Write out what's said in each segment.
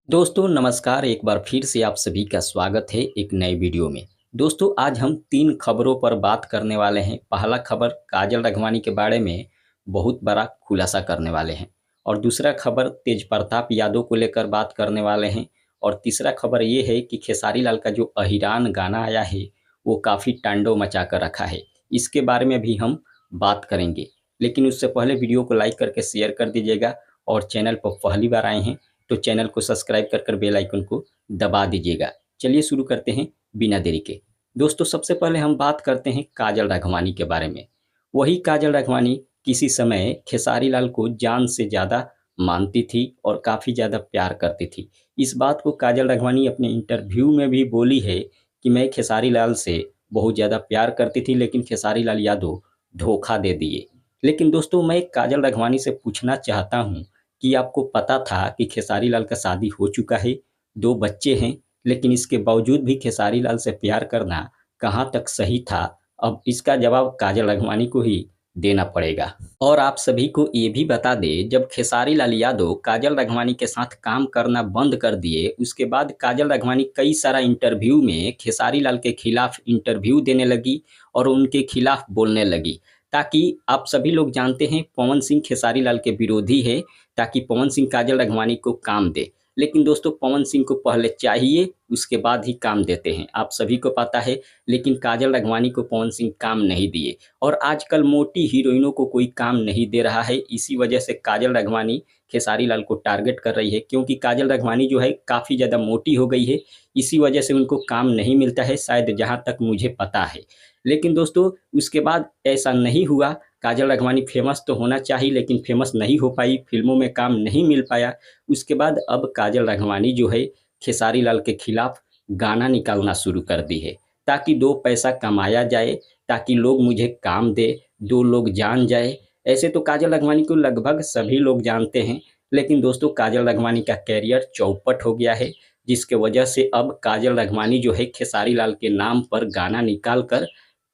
दोस्तों नमस्कार। एक बार फिर से आप सभी का स्वागत है एक नए वीडियो में। दोस्तों आज हम 3 खबरों पर बात करने वाले हैं। पहला खबर काजल राघवानी के बारे में बहुत बड़ा खुलासा करने वाले हैं और दूसरा खबर तेजप्रताप यादव को लेकर बात करने वाले हैं और तीसरा खबर ये है कि खेसारी लाल का जो अहिरान गाना आया है वो काफ़ी तांडव मचा कर रखा है। इसके बारे में भी हम बात करेंगे। लेकिन उससे पहले वीडियो को लाइक करके शेयर कर दीजिएगा और चैनल पर पहली बार आए हैं तो चैनल को सब्सक्राइब कर बेल आइकन को दबा दीजिएगा। चलिए शुरू करते हैं बिना देरी के। दोस्तों सबसे पहले हम बात करते हैं काजल राघवानी के बारे में। वही काजल राघवानी किसी समय खेसारी लाल को जान से ज़्यादा मानती थी और काफ़ी ज़्यादा प्यार करती थी। इस बात को काजल राघवानी अपने इंटरव्यू में भी बोली है कि मैं खेसारी लाल से बहुत ज़्यादा प्यार करती थी लेकिन खेसारी लाल यादव धोखा दे दिए। लेकिन दोस्तों मैं काजल राघवानी से पूछना चाहता हूँ कि आपको पता था कि खेसारी लाल का शादी हो चुका है, 2 बच्चे हैं, लेकिन इसके बावजूद भी खेसारी लाल से प्यार करना कहाँ तक सही था? अब इसका जवाब काजल राघवानी को ही देना पड़ेगा। और आप सभी को ये भी बता दें, जब खेसारी लाल यादव काजल राघवानी के साथ काम करना बंद कर दिए, उसके बाद काजल राघवानी कई सारा इंटरव्यू में खेसारी लाल के खिलाफ इंटरव्यू देने लगी और उनके खिलाफ बोलने लगी। ताकि आप सभी लोग जानते हैं पवन सिंह खेसारी लाल के विरोधी है, ताकि पवन सिंह काजल राघवानी को काम दे। लेकिन दोस्तों पवन सिंह को पहले चाहिए, उसके बाद ही काम देते हैं, आप सभी को पता है। लेकिन काजल राघवानी को पवन सिंह काम नहीं दिए और आजकल मोटी हीरोइनों को कोई काम नहीं दे रहा है। इसी वजह से काजल राघवानी खेसारी लाल को टारगेट कर रही है, क्योंकि काजल राघवानी जो है काफ़ी ज़्यादा मोटी हो गई है। इसी वजह से उनको काम नहीं मिलता है शायद, जहाँ तक मुझे पता है। लेकिन दोस्तों उसके बाद ऐसा नहीं हुआ। काजल राघवानी फेमस तो होना चाहिए लेकिन फेमस नहीं हो पाई, फिल्मों में काम नहीं मिल पाया। उसके बाद अब काजल राघवानी जो है खेसारी लाल के खिलाफ गाना निकालना शुरू कर दी है, ताकि 2 पैसा कमाया जाए, ताकि लोग मुझे काम दे, 2 लोग जान जाए। ऐसे तो काजल राघवानी को लगभग सभी लोग जानते हैं, लेकिन दोस्तों काजल राघवानी का कैरियर चौपट हो गया है, जिसके वजह से अब काजल राघवानी जो है खेसारी लाल के नाम पर गाना निकाल कर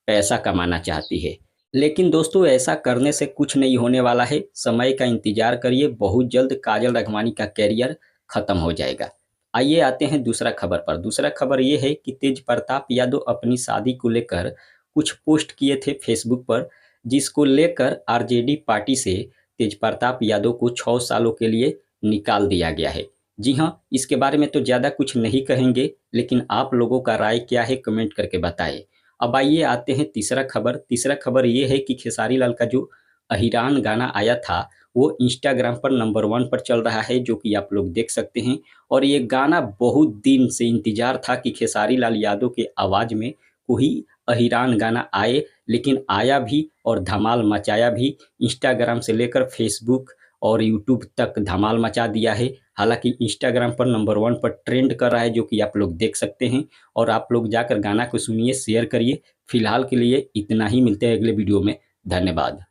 पैसा कमाना चाहती है। लेकिन दोस्तों ऐसा करने से कुछ नहीं होने वाला है, समय का इंतज़ार करिए, बहुत जल्द काजल राघवानी का कैरियर ख़त्म हो जाएगा। आइए आते हैं दूसरा खबर पर। दूसरा खबर ये है कि तेजप्रताप यादव अपनी शादी को लेकर कुछ पोस्ट किए थे फेसबुक पर, जिसको लेकर आरजेडी पार्टी से तेजप्रताप यादव को 6 सालों के लिए निकाल दिया गया है। जी हाँ, इसके बारे में तो ज़्यादा कुछ नहीं कहेंगे, लेकिन आप लोगों का राय क्या है कमेंट करके बताएँ। अब आइए आते हैं तीसरा खबर। तीसरा खबर ये है कि खेसारी लाल का जो अहिरान गाना आया था, वो इंस्टाग्राम पर नंबर 1 पर चल रहा है, जो कि आप लोग देख सकते हैं। और ये गाना बहुत दिन से इंतज़ार था कि खेसारी लाल यादव के आवाज़ में कोई अहिरान गाना आए, लेकिन आया भी और धमाल मचाया भी। इंस्टाग्राम से लेकर फेसबुक और यूट्यूब तक धमाल मचा दिया है। हालाँकि इंस्टाग्राम पर नंबर 1 पर ट्रेंड कर रहा है, जो कि आप लोग देख सकते हैं। और आप लोग जाकर गाना को सुनिए, शेयर करिए। फिलहाल के लिए इतना ही, मिलते हैं अगले वीडियो में। धन्यवाद।